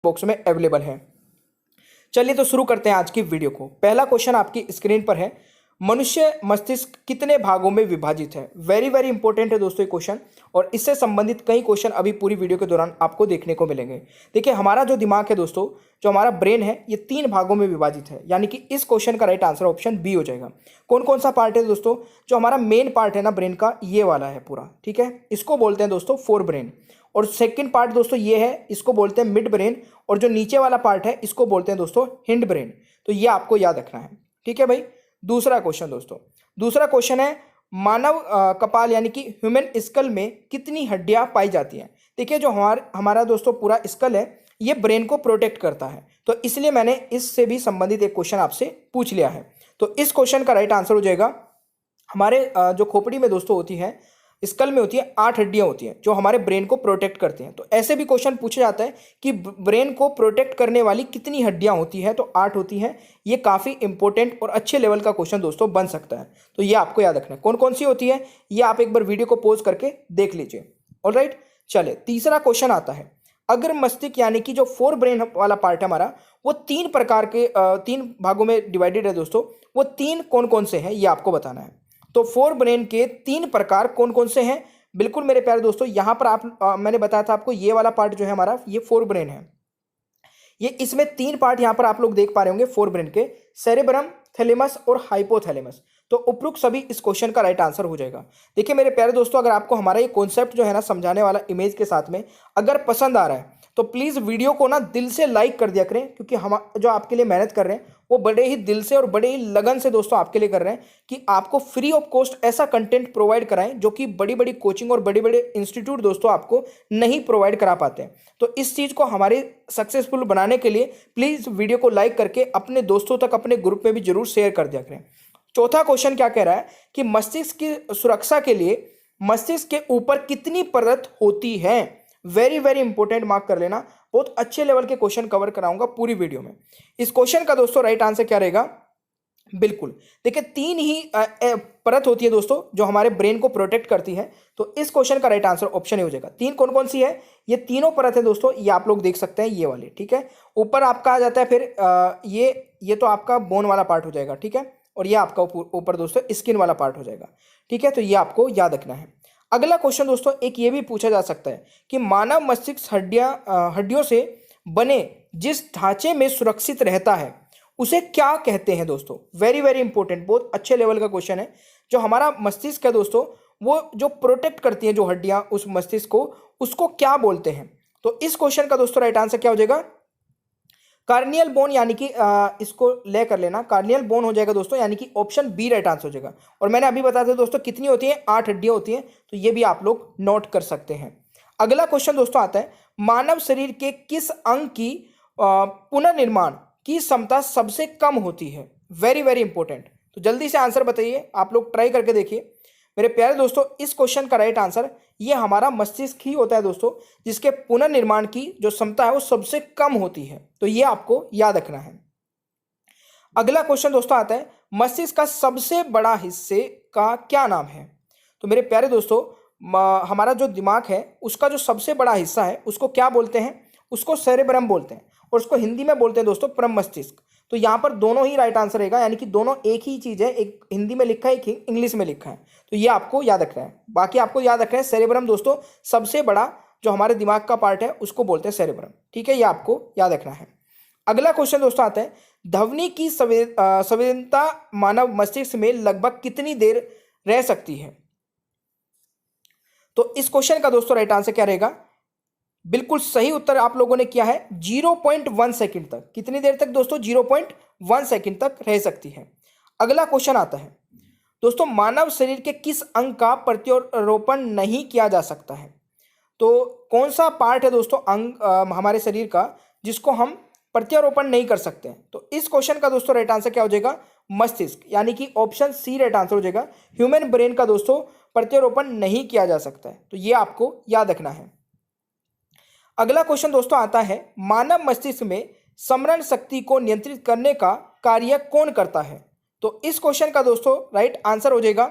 Box में available है। चलिए तो शुरू करते हैं आज की वीडियो को। पहला क्वेश्चन आपकी स्क्रीन पर है, मनुष्य मस्तिष्क कितने भागों में विभाजित है। वेरी वेरी इंपॉर्टेंट है दोस्तों ये क्वेश्चन, और इससे संबंधित कई क्वेश्चन अभी पूरी वीडियो के दौरान आपको देखने को मिलेंगे। देखिए हमारा जो दिमाग है दोस्तों, जो हमारा ब्रेन है, ये 3 भागों में विभाजित है, यानी कि इस क्वेश्चन का राइट आंसर ऑप्शन बी हो जाएगा। कौन कौन सा पार्ट है दोस्तों? जो हमारा मेन पार्ट है ना ब्रेन का, ये वाला है पूरा, ठीक है, इसको बोलते हैं दोस्तों फोर ब्रेन। और सेकंड पार्ट दोस्तों ये है, इसको बोलते हैं मिड ब्रेन। और जो नीचे वाला पार्ट है इसको बोलते हैं दोस्तों हिंड ब्रेन। तो ये आपको याद रखना है, ठीक है भाई। दूसरा क्वेश्चन दोस्तों, दूसरा क्वेश्चन है, मानव कपाल यानी कि ह्यूमन स्कल में कितनी हड्डियां पाई जाती हैं। देखिए जो हमारा दोस्तों पूरा स्कल है, ये ब्रेन को प्रोटेक्ट करता है, तो इसलिए मैंने इससे भी संबंधित एक क्वेश्चन आपसे पूछ लिया है। तो इस क्वेश्चन का राइट आंसर हो जाएगा, हमारे जो खोपड़ी में दोस्तों होती है, स्कल में होती है 8 हड्डियां होती हैं जो हमारे ब्रेन को प्रोटेक्ट करती हैं। तो ऐसे भी क्वेश्चन पूछा जाता है कि ब्रेन को प्रोटेक्ट करने वाली कितनी हड्डियां होती हैं, तो 8 होती हैं। ये काफ़ी इंपॉर्टेंट और अच्छे लेवल का क्वेश्चन दोस्तों बन सकता है, तो ये आपको याद रखना है। कौन कौन सी होती है ये आप एक बार वीडियो को पॉज करके देख लीजिए। ऑलराइट, चले तीसरा क्वेश्चन आता है, अगर मस्तिष्क यानी कि जो फोर ब्रेन वाला पार्ट है हमारा, वो 3 प्रकार के 3 भागों में डिवाइडेड है दोस्तों। वो 3 कौन कौन से हैं ये आपको बताना है। तो फोर ब्रेन के 3 प्रकार कौन कौन से हैं? बिल्कुल मेरे प्यारे दोस्तों, यहां पर मैंने बताया था आपको, ये वाला पार्ट जो है हमारा, ये फोर ब्रेन है। ये इसमें 3 पार्ट यहां पर आप लोग देख पा रहे होंगे फोर ब्रेन के, सेरेब्रम, थैलेमस और हाइपोथैलेमस। तो उपरोक्त सभी इस क्वेश्चन का राइट आंसर हो जाएगा। देखिए मेरे प्यारे दोस्तों, अगर आपको हमारा ये कॉन्सेप्ट जो है ना समझाने वाला इमेज के साथ में अगर पसंद आ रहा है, तो प्लीज वीडियो को ना दिल से लाइक कर दिया करें, क्योंकि हम जो आपके लिए मेहनत कर रहे हैं वो बड़े ही दिल से और बड़े ही लगन से दोस्तों आपके लिए कर रहे हैं कि आपको फ्री ऑफ कॉस्ट ऐसा कंटेंट प्रोवाइड कराएं जो कि बड़ी बड़ी कोचिंग और बड़े बड़े इंस्टीट्यूट दोस्तों आपको नहीं प्रोवाइड करा पाते हैं। तो इस चीज को हमारे सक्सेसफुल बनाने के लिए प्लीज वीडियो को लाइक करके अपने दोस्तों तक, अपने ग्रुप में भी जरूर शेयर कर दिया करें। चौथा क्वेश्चन क्या कह रहा है कि मस्तिष्क की सुरक्षा के लिए मस्तिष्क के ऊपर कितनी परत होती है। वेरी वेरी इंपॉर्टेंट, मार्क कर लेना। बहुत अच्छे लेवल के क्वेश्चन कवर कराऊंगा पूरी वीडियो में। इस क्वेश्चन का दोस्तों राइट आंसर क्या रहेगा? बिल्कुल देखिए 3 ही परत होती है दोस्तों जो हमारे ब्रेन को प्रोटेक्ट करती है। तो इस क्वेश्चन का राइट आंसर ऑप्शन हो जाएगा। 3 कौन कौन सी है? ये तीनों परत है दोस्तों, ये आप लोग देख सकते हैं, ये वाले, ठीक है। ऊपर आपका आ जाता है फिर ये तो आपका बोन वाला पार्ट हो जाएगा, ठीक है। और ये आपका ऊपर दोस्तों स्किन वाला पार्ट हो जाएगा, ठीक है। तो ये आपको याद रखना है। अगला क्वेश्चन दोस्तों एक ये भी पूछा जा सकता है कि मानव मस्तिष्क हड्डियों से बने जिस ढांचे में सुरक्षित रहता है उसे क्या कहते हैं दोस्तों। वेरी वेरी इंपॉर्टेंट, बहुत अच्छे लेवल का क्वेश्चन है। जो हमारा मस्तिष्क है दोस्तों, वो जो प्रोटेक्ट करती हैं जो हड्डियां उस मस्तिष्क को, उसको क्या बोलते हैं? तो इस क्वेश्चन का दोस्तों राइट आंसर क्या हो जाएगा? कार्नियल बोन, यानी कि इसको ले कर लेना, कार्नियल बोन हो जाएगा दोस्तों, यानी कि ऑप्शन बी राइट आंसर हो जाएगा। और मैंने अभी बताया था दोस्तों कितनी होती है, 8 हड्डियां होती हैं, तो ये भी आप लोग नोट कर सकते हैं। अगला क्वेश्चन दोस्तों आता है, मानव शरीर के किस अंग की पुनर्निर्माण की क्षमता सबसे कम होती है। वेरी वेरी इंपॉर्टेंट, तो जल्दी से आंसर बताइए, आप लोग ट्राई करके देखिए। मेरे प्यारे दोस्तों, इस क्वेश्चन का राइट आंसर ये हमारा मस्तिष्क ही होता है दोस्तों, जिसके पुनर्निर्माण की जो क्षमता है वो सबसे कम होती है। तो ये आपको याद रखना है। अगला क्वेश्चन दोस्तों आता है, मस्तिष्क का सबसे बड़ा हिस्से का क्या नाम है। तो मेरे प्यारे दोस्तों, हमारा जो दिमाग है उसका जो सबसे बड़ा हिस्सा है उसको क्या बोलते हैं? उसको सेरेब्रम बोलते हैं, और उसको हिंदी में बोलते हैं दोस्तों परम मस्तिष्क। तो यहाँ पर दोनों ही राइट आंसर रहेगा, यानी कि दोनों एक ही चीज है, एक हिंदी में लिखा है, एक इंग्लिश में लिखा है। तो ये आपको याद रखना है। बाकी आपको याद रखना है सेरेब्रम दोस्तों सबसे बड़ा जो हमारे दिमाग का पार्ट है उसको बोलते हैं सेरेब्रम, ठीक है, ये आपको याद रखना है। अगला क्वेश्चन दोस्तों आता है, ध्वनि की संवेदनता मानव मस्तिष्क में लगभग कितनी देर रह सकती है। तो इस क्वेश्चन का दोस्तों राइट आंसर क्या रहेगा? बिल्कुल सही उत्तर आप लोगों ने किया है, 0.1 सेकंड तक। कितनी देर तक दोस्तों? 0.1 सेकंड तक रह सकती है। अगला क्वेश्चन आता है दोस्तों, मानव शरीर के किस अंग का प्रत्यारोपण नहीं किया जा सकता है। तो कौन सा पार्ट है दोस्तों अंग हमारे शरीर का जिसको हम प्रत्यारोपण नहीं कर सकते हैं? तो इस क्वेश्चन का दोस्तों राइट आंसर क्या हो जाएगा? मस्तिष्क, यानी कि ऑप्शन सी राइट आंसर हो जाएगा। ह्यूमन ब्रेन का दोस्तों प्रत्यारोपण नहीं किया जा सकता है, तो ये आपको याद रखना है। अगला क्वेश्चन दोस्तों आता है, मानव मस्तिष्क में स्मरण शक्ति को नियंत्रित करने का कार्य कौन करता है। तो इस क्वेश्चन का दोस्तों राइट आंसर हो जाएगा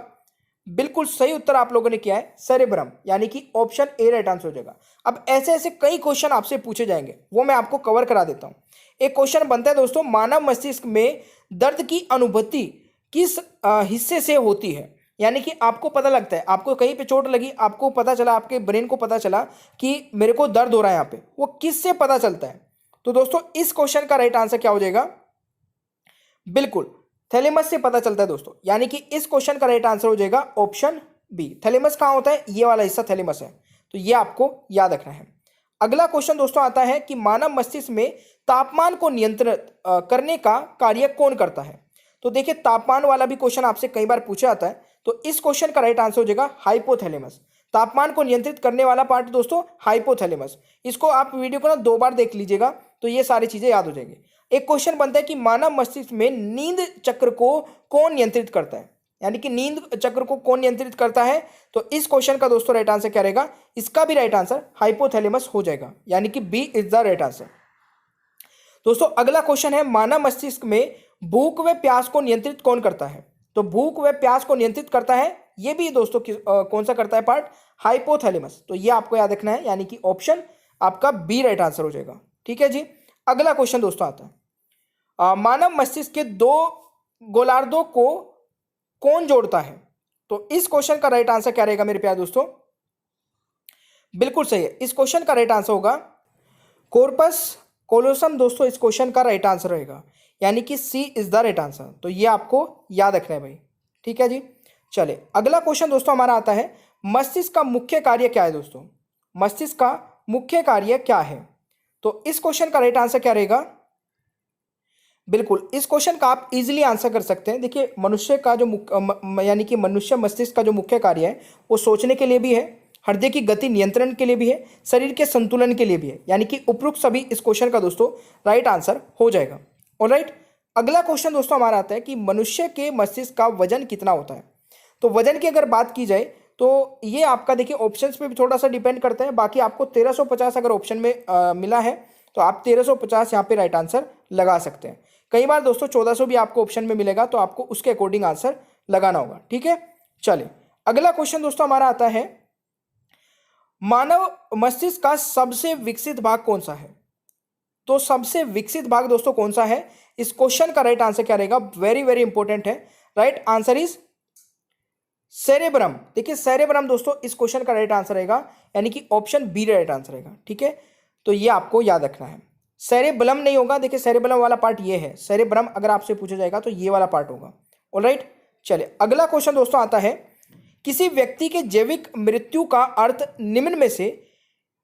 बिल्कुल सही उत्तर आप लोगों ने किया है सेरेब्रम, यानी कि ऑप्शन ए राइट आंसर हो जाएगा। अब ऐसे ऐसे कई क्वेश्चन आपसे पूछे जाएंगे, वो मैं आपको कवर करा देता हूं। एक क्वेश्चन बनता है दोस्तों, मानव मस्तिष्क में दर्द की अनुभूति किस हिस्से से होती है। यानी कि आपको पता लगता है, आपको कहीं पे चोट लगी, आपको पता चला, आपके ब्रेन को पता चला कि मेरे को दर्द हो रहा है यहाँ पे, वो किससे पता चलता है। तो दोस्तों इस क्वेश्चन का राइट आंसर क्या हो जाएगा, बिल्कुल थैलेमस से पता चलता है दोस्तों। यानी कि इस क्वेश्चन का राइट आंसर हो जाएगा ऑप्शन बी। थैलेमस कहाँ होता है, ये वाला हिस्सा थैलेमस है, तो ये आपको याद रखना है। अगला क्वेश्चन दोस्तों आता है कि मानव मस्तिष्क में तापमान को नियंत्रित करने का कार्य कौन करता है। तो देखिए तापमान वाला भी क्वेश्चन आपसे कई बार पूछा जाता है, तो इस क्वेश्चन का राइट आंसर हो जाएगा हाइपोथैलेमस। तापमान को नियंत्रित करने वाला पार्ट दोस्तों हाइपोथैलेमस। इसको आप वीडियो को ना 2 बार देख लीजिएगा तो ये सारी चीजें याद हो जाएंगी। एक क्वेश्चन बनता है कि मानव मस्तिष्क में नींद चक्र को कौन नियंत्रित करता है, यानी कि नींद चक्र को कौन नियंत्रित करता है। तो इस क्वेश्चन का दोस्तों राइट आंसर क्या रहेगा, इसका भी राइट आंसर हाइपोथैलेमस हो जाएगा, यानी कि b is the right answer. दोस्तों अगला क्वेश्चन है, मानव मस्तिष्क में भूख व प्यास को नियंत्रित कौन करता है। तो भूख व प्यास को नियंत्रित करता है, ये भी दोस्तों कौन सा करता है पार्ट, हाइपोथैलेमस। तो ये आपको याद रखना है, यानी कि ऑप्शन आपका बी राइट आंसर हो जाएगा। ठीक है जी। अगला क्वेश्चन दोस्तों आता है, मानव मस्तिष्क के 2 गोलार्धों को कौन जोड़ता है। तो इस क्वेश्चन का राइट आंसर क्या रहेगा मेरे प्यारे दोस्तों, बिल्कुल सही है, इस क्वेश्चन का राइट आंसर होगा कॉर्पस कोलोसम। दोस्तों इस क्वेश्चन का राइट आंसर रहेगा, यानी कि सी इज द राइट आंसर। तो ये आपको याद रखना है भाई। ठीक है जी। चले अगला क्वेश्चन दोस्तों हमारा आता है, मस्तिष्क का मुख्य कार्य क्या है। दोस्तों मस्तिष्क का मुख्य कार्य क्या है, तो इस क्वेश्चन का राइट आंसर क्या रहेगा, बिल्कुल इस क्वेश्चन का आप इजीली आंसर कर सकते हैं। देखिए मनुष्य का जो यानी कि मनुष्य मस्तिष्क का जो मुख्य कार्य है वो सोचने के लिए भी है, हृदय की गति नियंत्रण के लिए भी है, शरीर के संतुलन के लिए भी है, यानी कि उपरोक्त सभी इस क्वेश्चन का दोस्तों राइट आंसर हो जाएगा। ऑलराइट, अगला क्वेश्चन दोस्तों हमारा आता है कि मनुष्य के मस्तिष्क का वजन कितना होता है। तो वजन की अगर बात की जाए तो ये आपका देखिए ऑप्शंस पे भी थोड़ा सा डिपेंड करता है। बाकी आपको 1350 अगर ऑप्शन में मिला है तो आप 1350 यहाँ पे राइट आंसर लगा सकते हैं। कई बार दोस्तों 1400 भी आपको ऑप्शन में मिलेगा, तो आपको उसके अकॉर्डिंग आंसर लगाना होगा। ठीक है, चलिए अगला क्वेश्चन दोस्तों हमारा आता है, मानव मस्तिष्क का सबसे विकसित भाग कौन सा है। तो सबसे विकसित भाग दोस्तों कौन सा है, इस क्वेश्चन का राइट आंसर क्या रहेगा, वेरी वेरी इंपॉर्टेंट है। Right answer is cerebrum. देखिए सेरेब्रम दोस्तों इस क्वेश्चन का राइट आंसर रहेगा, यानी कि ऑप्शन बी राइट आंसर रहेगा। ठीक है, तो ये आपको याद रखना है, सेरेब्रम नहीं होगा। देखिए सेरेब्रम वाला पार्ट ये है, सेरेब्रम अगर आपसे पूछा जाएगा तो ये वाला पार्ट होगा। ऑलराइट, चलिए अगला क्वेश्चन दोस्तों आता है, किसी व्यक्ति के जैविक मृत्यु का अर्थ निम्न में से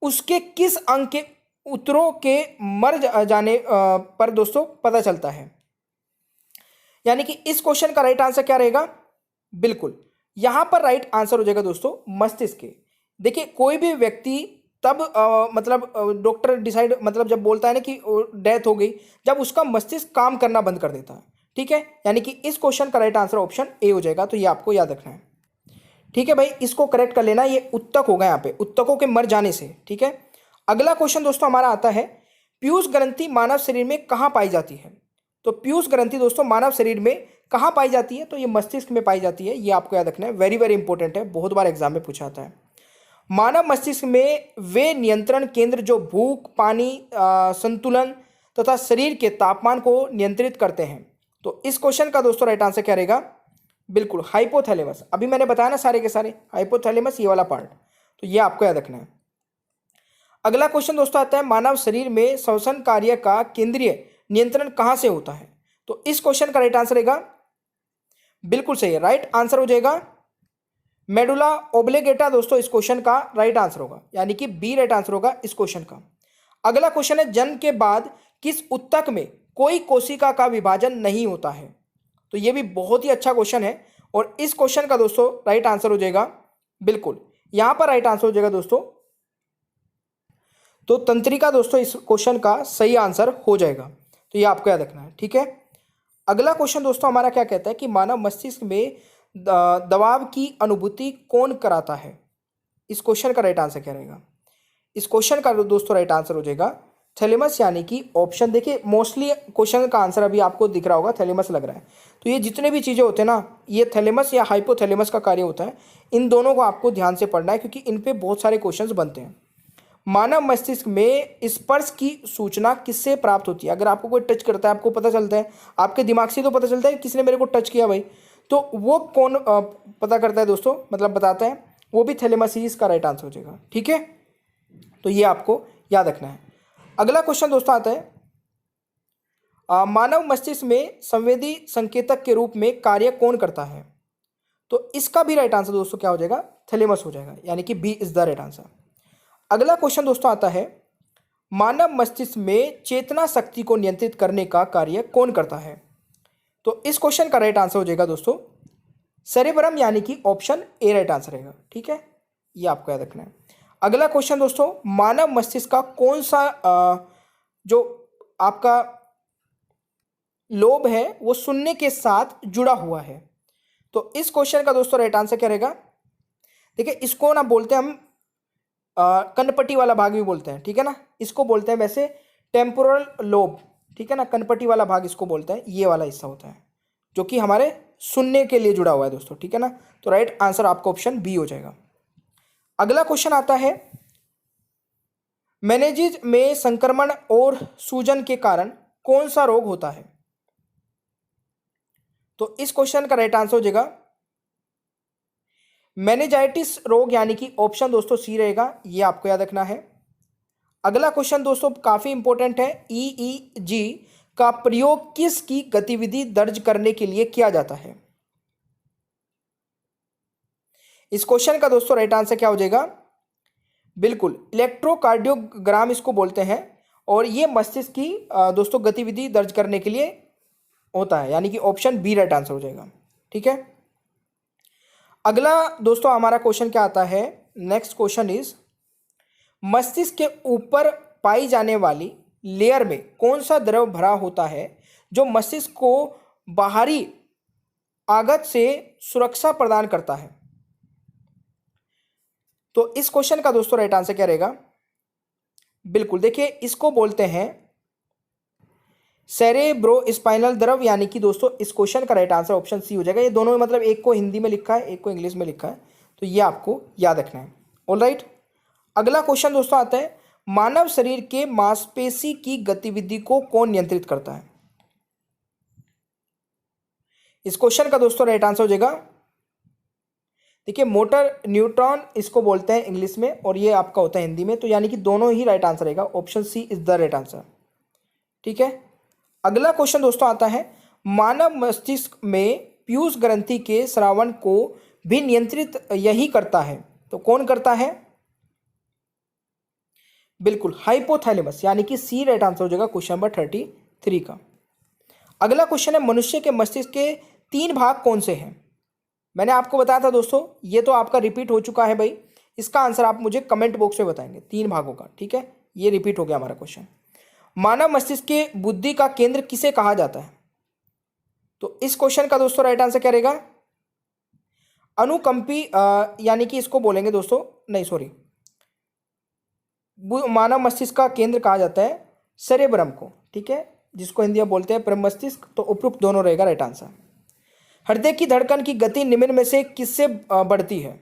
उसके किस अंग के उत्तरों के मर जाने पर दोस्तों पता चलता है। यानी कि इस क्वेश्चन का राइट आंसर क्या रहेगा, बिल्कुल यहां पर राइट आंसर हो जाएगा दोस्तों मस्तिष्क के। देखिए कोई भी व्यक्ति तब मतलब डॉक्टर डिसाइड मतलब जब बोलता है ना कि डेथ हो गई, जब उसका मस्तिष्क काम करना बंद कर देता है। ठीक है, यानी कि इस क्वेश्चन का राइट आंसर ऑप्शन ए हो जाएगा। तो ये आपको याद रखना है। ठीक है भाई, इसको करेक्ट कर लेना, ये उत्तक होगा यहाँ पे, उत्तकों के मर जाने से। ठीक है, अगला क्वेश्चन दोस्तों हमारा आता है, पीयूष ग्रंथि मानव शरीर में कहाँ पाई जाती है। तो पीयूष ग्रंथि दोस्तों मानव शरीर में कहाँ पाई जाती है, तो ये मस्तिष्क में पाई जाती है। ये आपको याद रखना है, वेरी वेरी इंपॉर्टेंट है, बहुत बार एग्जाम में पूछा आता है। मानव मस्तिष्क में वे नियंत्रण केंद्र जो भूख, पानी संतुलन तथा शरीर के तापमान को नियंत्रित करते हैं। तो इस क्वेश्चन का दोस्तों राइट आंसर क्या रहेगा, बिल्कुल हाइपोथैलेमस। अभी मैंने बताया ना सारे के सारे, हाइपोथैलेमस ये वाला पार्ट, तो ये आपको याद रखना है। अगला क्वेश्चन दोस्तों आता है, मानव शरीर में श्वसन कार्य का केंद्रीय नियंत्रण कहां से होता है। तो इस क्वेश्चन का राइट आंसर रहेगा, बिल्कुल सही है, राइट आंसर हो जाएगा मेडुला ओब्लिगेटा। दोस्तों इस क्वेश्चन का राइट आंसर होगा, यानी कि बी राइट आंसर होगा इस क्वेश्चन का। अगला क्वेश्चन है, जन्म के बाद किस उत्तक में कोई कोशिका का विभाजन नहीं होता है। तो ये भी बहुत ही अच्छा क्वेश्चन है, और इस क्वेश्चन का दोस्तों राइट आंसर हो जाएगा, बिल्कुल यहां पर राइट आंसर हो जाएगा दोस्तों, तो तंत्रिका दोस्तों इस क्वेश्चन का सही आंसर हो जाएगा। तो ये आपको याद रखना है। ठीक है, अगला क्वेश्चन दोस्तों हमारा क्या कहता है कि मानव मस्तिष्क में दबाव की अनुभूति कौन कराता है। इस क्वेश्चन का राइट आंसर क्या रहेगा, इस क्वेश्चन का दोस्तों राइट आंसर हो जाएगा थैलेमस यानी कि ऑप्शन, देखिए मोस्टली क्वेश्चन का आंसर अभी आपको दिख रहा होगा, थैलेमस लग रहा है। तो ये जितने भी चीज़ें होते हैं ना, ये थैलेमस या हाइपोथैलेमस का कार्य होता है। इन दोनों को आपको ध्यान से पढ़ना है क्योंकि इन पे बहुत सारे क्वेश्चंस बनते हैं। मानव मस्तिष्क में स्पर्श की सूचना किससे प्राप्त होती है? अगर आपको कोई टच करता है, आपको पता चलता है, आपके दिमाग से तो पता चलता है किसने मेरे को टच किया भाई, तो वो कौन पता करता है दोस्तों, मतलब बताता है, वो भी थैलेमस ही इसका राइट आंसर हो जाएगा। ठीक है, तो ये आपको याद रखना है। अगला क्वेश्चन दोस्तों आता है, मानव मस्तिष्क में संवेदी संकेतक के रूप में कार्य कौन करता है? तो इसका भी राइट आंसर दोस्तों क्या हो जाएगा? थैलेमस हो जाएगा, यानी कि b is the right answer. अगला क्वेश्चन दोस्तों आता है, मानव मस्तिष्क में चेतना शक्ति को नियंत्रित करने का कार्य कौन करता है? तो इस क्वेश्चन का राइट आंसर हो जाएगा दोस्तों सेरेब्रम, यानी कि ऑप्शन ए राइट आंसर रहेगा। ठीक है, ये आपको याद रखना है। अगला क्वेश्चन दोस्तों, मानव मस्तिष्क का कौन सा जो आपका लोब है वो सुनने के साथ जुड़ा हुआ है? तो इस क्वेश्चन का दोस्तों राइट आंसर क्या रहेगा? देखिए, इसको ना बोलते हैं हम कनपटी वाला भाग भी बोलते हैं, ठीक है ना, इसको बोलते हैं वैसे टेम्पोरल लोब, ठीक है ना, कनपटी वाला भाग इसको बोलते हैं, ये वाला हिस्सा होता है जो कि हमारे सुनने के लिए जुड़ा हुआ है दोस्तों। ठीक है ना, तो राइट आंसर आपका ऑप्शन बी हो जाएगा। अगला क्वेश्चन आता है, मेनिंजेस में संक्रमण और सूजन के कारण कौन सा रोग होता है? तो इस क्वेश्चन का राइट आंसर हो जाएगा मेनिंजाइटिस रोग, यानी कि ऑप्शन दोस्तों सी रहेगा, ये आपको याद रखना है। अगला क्वेश्चन दोस्तों काफी इंपॉर्टेंट है, ईईजी का प्रयोग किसकी गतिविधि दर्ज करने के लिए किया जाता है? इस क्वेश्चन का दोस्तों राइट आंसर क्या हो जाएगा? बिल्कुल, इलेक्ट्रोकार्डियोग्राम इसको बोलते हैं, और ये मस्तिष्क की दोस्तों गतिविधि दर्ज करने के लिए होता है, यानी कि ऑप्शन बी राइट आंसर हो जाएगा। ठीक है, अगला दोस्तों हमारा क्वेश्चन क्या आता है, नेक्स्ट क्वेश्चन इज, मस्तिष्क के ऊपर पाई जाने वाली लेयर में कौन सा द्रव भरा होता है जो मस्तिष्क को बाहरी आघात से सुरक्षा प्रदान करता है? तो इस क्वेश्चन का दोस्तों राइट आंसर क्या रहेगा? बिल्कुल, देखिए इसको बोलते हैं सेरेब्रोस्पाइनल द्रव, यानी कि दोस्तों इस क्वेश्चन का राइट आंसर ऑप्शन सी हो जाएगा। ये दोनों मतलब एक को हिंदी में लिखा है, एक को इंग्लिश में लिखा है, तो ये आपको याद रखना है। ऑलराइट, अगला क्वेश्चन दोस्तों आता है, मानव शरीर के मांसपेशी की गतिविधि को कौन नियंत्रित करता है? इस क्वेश्चन का दोस्तों राइट आंसर हो जाएगा, देखिए मोटर न्यूट्रॉन इसको बोलते हैं इंग्लिश में, और ये आपका होता है हिंदी में, तो यानी कि दोनों ही राइट आंसर रहेगा, option c is the right answer. ठीक है, अगला क्वेश्चन दोस्तों आता है, मानव मस्तिष्क में पीयूष ग्रंथि के स्रावन को भी नियंत्रित यही करता है, तो कौन करता है? बिल्कुल, हाइपोथैलेमस, यानी कि सी राइट आंसर हो जाएगा क्वेश्चन नंबर 33 का। अगला क्वेश्चन है, मनुष्य के मस्तिष्क के 3 भाग कौन से हैं? मैंने आपको बताया था दोस्तों, ये तो आपका रिपीट हो चुका है भाई, इसका आंसर आप मुझे कमेंट बॉक्स में बताएंगे 3 भागों का। ठीक है, ये रिपीट हो गया हमारा क्वेश्चन। मानव मस्तिष्क के बुद्धि का केंद्र किसे कहा जाता है? तो इस क्वेश्चन का दोस्तों राइट आंसर क्या रहेगा? अनुकंपी, यानी कि इसको बोलेंगे दोस्तों, नहीं सॉरी, मानव मस्तिष्क का केंद्र कहा जाता है सेरेब्रम को। ठीक है, जिसको हिंदी में बोलते हैं प्रम मस्तिष्क, तो उपयुक्त दोनों रहेगा राइट आंसर। हृदय की धड़कन की गति निम्न में से किससे बढ़ती है?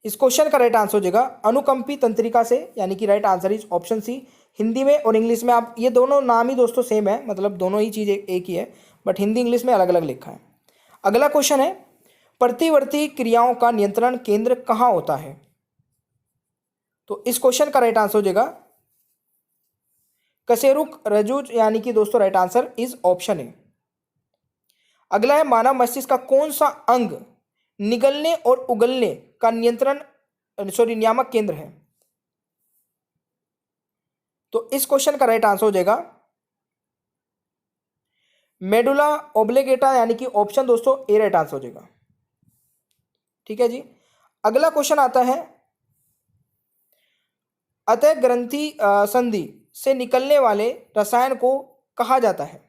इस क्वेश्चन का राइट आंसर हो जाएगा अनुकंपी तंत्रिका से, यानी कि right answer is option c. Hindi में और इंग्लिश में आप ये दोनों नाम ही दोस्तों सेम है, मतलब दोनों ही चीज़ एक ही है, बट हिंदी इंग्लिश में अलग अलग लिखा है। अगला क्वेश्चन है, प्रतिवर्ती क्रियाओं का नियंत्रण केंद्र कहाँ होता है? तो इस क्वेश्चन का राइट आंसर हो जाएगा कशेरुक रज्जु, यानी कि दोस्तों right answer is option A. अगला है, मानव मस्तिष्क का कौन सा अंग निगलने और उगलने का नियामक केंद्र है? तो इस क्वेश्चन का राइट आंसर हो जाएगा मेडुला ओब्लिगेटा, यानी कि ऑप्शन दोस्तों ए राइट आंसर हो जाएगा। ठीक है जी, अगला क्वेश्चन आता है, अतः ग्रंथि संधि से निकलने वाले रसायन को कहा जाता है?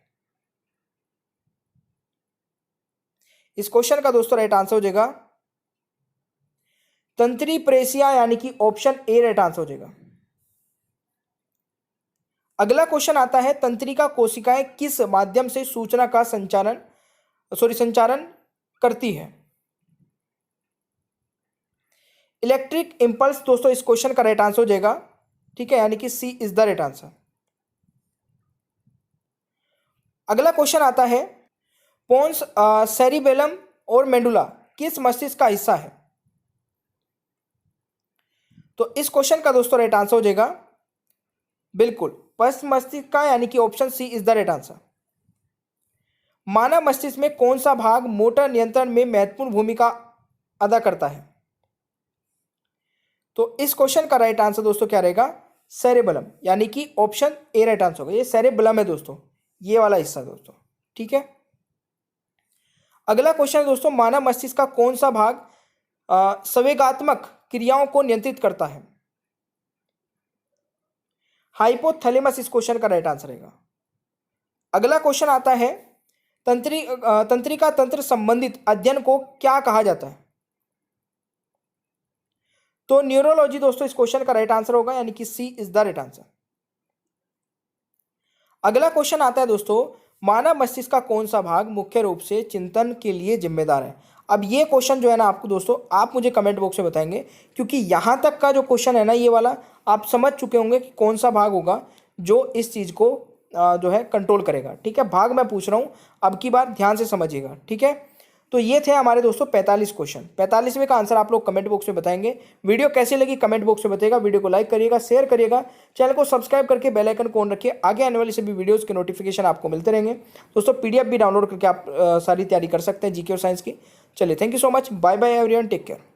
इस क्वेश्चन का दोस्तों राइट आंसर हो जाएगा तंत्री प्रेसिया, यानी कि ऑप्शन ए राइट आंसर हो जाएगा। अगला क्वेश्चन आता है, तंत्रिका कोशिकाएं किस माध्यम से सूचना का संचारण करती है? इलेक्ट्रिक इंपल्स दोस्तों इस क्वेश्चन का राइट आंसर हो जाएगा, ठीक है, यानी कि सी इज द राइट आंसर। अगला क्वेश्चन आता है, पोन्स सेरिबेलम और मेडुला किस मस्तिष्क का हिस्सा है? तो इस क्वेश्चन का दोस्तों राइट आंसर हो जाएगा बिल्कुल पश्च मस्तिष्क का, यानी कि option c is the right answer. मानव मस्तिष्क में कौन सा भाग मोटर नियंत्रण में महत्वपूर्ण भूमिका अदा करता है? तो इस क्वेश्चन का राइट आंसर दोस्तों क्या रहेगा? सेरेबलम, यानी कि ऑप्शन ए राइट आंसर होगा। ये सेरेबलम है दोस्तों, ये वाला हिस्सा दोस्तों, ठीक है। अगला क्वेश्चन है दोस्तों, मानव मस्तिष्क का कौन सा भाग संवेगात्मक क्रियाओं को नियंत्रित करता है? हाइपोथैलेमस इस क्वेश्चन का राइट आंसर रहेगा। अगला क्वेश्चन आता है, तंत्रिका तंत्र संबंधित अध्ययन को क्या कहा जाता है? तो न्यूरोलॉजी दोस्तों इस क्वेश्चन का राइट आंसर होगा, यानी कि सी इज द राइट आंसर। अगला क्वेश्चन आता है दोस्तों, मानव मस्तिष्क का कौन सा भाग मुख्य रूप से चिंतन के लिए जिम्मेदार है? अब ये क्वेश्चन जो है ना आपको दोस्तों, आप मुझे कमेंट बॉक्स में बताएंगे, क्योंकि यहां तक का जो क्वेश्चन है ना ये वाला, आप समझ चुके होंगे कि कौन सा भाग होगा जो इस चीज को जो है कंट्रोल करेगा, ठीक है। भाग मैं पूछ रहा हूं, अब की बार ध्यान से समझिएगा, ठीक है। तो ये थे हमारे दोस्तों 45 क्वेश्चन। 45वें का आंसर आप लोग कमेंट बॉक्स में बताएंगे। वीडियो कैसी लगी कमेंट बॉक्स में बताइएगा। वीडियो को लाइक करिएगा, शेयर करिएगा, चैनल को सब्सक्राइब करके बेल आइकन को ऑन रखिए। आगे आने वाली सभी वीडियोस के नोटिफिकेशन आपको मिलते रहेंगे। दोस्तों पीडीएफ भी डाउनलोड करके आप सारी तैयारी कर सकते हैं जीके और साइंस की। चलिए, thank you so much, bye bye everyone, take care.